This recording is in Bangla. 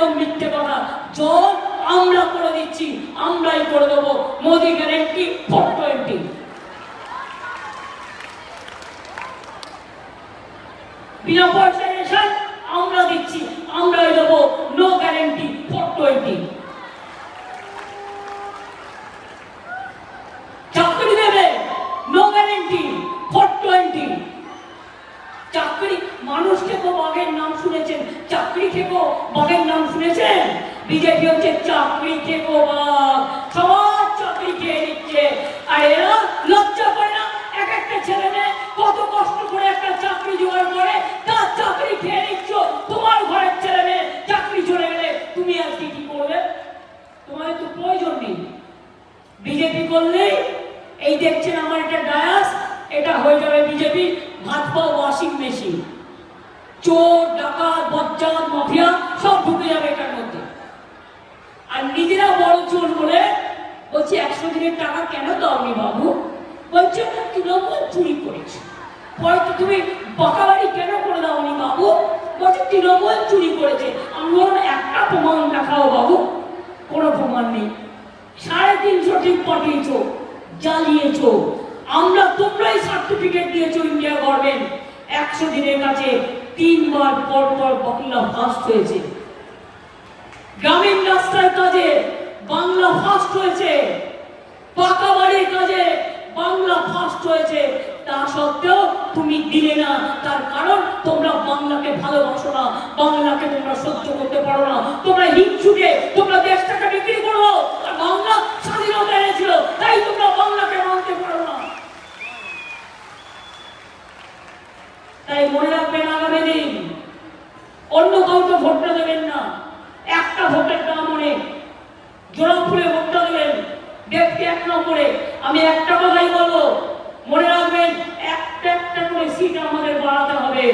একদম মিথ্যে কথা। জোর আমরা করে দিচ্ছি, আমরাই করে দেবো। মোদি গ্যারেন্টি 420। বিনা পয়সায় রেশন আমরা দিচ্ছি, আমরাই দেবো। No guarantee 420। চাকরি দেবে, নো গ্যারেন্টি 420। চাকরি, মানুষ থেকে বাঘের নাম শুনেছেন, চাকরি থেকে বাঘের নাম শুনেছেন? বিজেপি হচ্ছে চাকরি থেকে বাঘ, সবার চাকরি খেয়ে নিচ্ছে। আর এরা লজ্জা করে না? এক একটা ছেলে মেয়ে কত কষ্ট করে একটা চাকরি জোগাড় করে, তার চাকরি খেয়ে নিচ্ছ। তোমার ঘরের ছেলে মেয়ে চাকরি চলে গেলে তুমি আজকে কি করবে? তোমাদের তো প্রয়োজন নেই। বিজেপি করলেই এই দেখছেন আমার এটা ডায়াস, এটা হয়ে যাবে বিজেপি ভাত পাওয়া ওয়াশিং মেশিন। চোর ডাকাত বজ্জাত মাফিয়া সব ঢুকে যাবে এটার মধ্যে। আর নিজেরা বড় চোর বলে বলছে 100 দিনের টাকা কেন দাওনি বাবু? বলছে তৃণমূল চুরি করেছে। পরে তুমি পাকা বাড়ি কেন করে দাওনি বাবু? বলছে তৃণমূল চুরি করেছে। আমি বললাম একটা প্রমাণ দেখাও বাবু। কোনো প্রমাণ নেই। 350 ঠিক পাঠিয়েছ, জ্বালিয়েছ। আমরা তোমরাই সার্টিফিকেট দিয়েছো ইন্ডিয়া গভর্নমেন্ট। 100 দিনের কাছে 3 বার পর পর বাংলা ফার্স্ট হয়েছে। গ্রামীণ রাস্তার কাজে বাংলা ফার্স্ট হয়েছে, পাকা বাড়ির কাজে বাংলা ফার্স্ট হয়েছে। তা সত্ত্বেও তুমি দিলে না। তার কারণ তোমরা বাংলাকে ভালোবাসো না, বাংলাকে তোমরা সহ্য করতে পারো না। তোমরা হিংসুকে তোমরা দেশটাকে বিক্রি করো। আর বাংলা স্বাধীনতা এনেছিল, তাই তোমরা বাংলাকে মানতে পারো না। তাই মনে রাখবেন, আগামী দিন অন্য কাউকে ভোটটা দেবেন না। একটা ভোটের দাম অনেক। জোড়াফুলে ভোটটা দেবেন, ব্যক্তি 1 নম্বরে। আমি একটা কথাই বলবো, মনে রাখবেন, একটা একটা করে সিট আমাদের বাড়াতে হবে।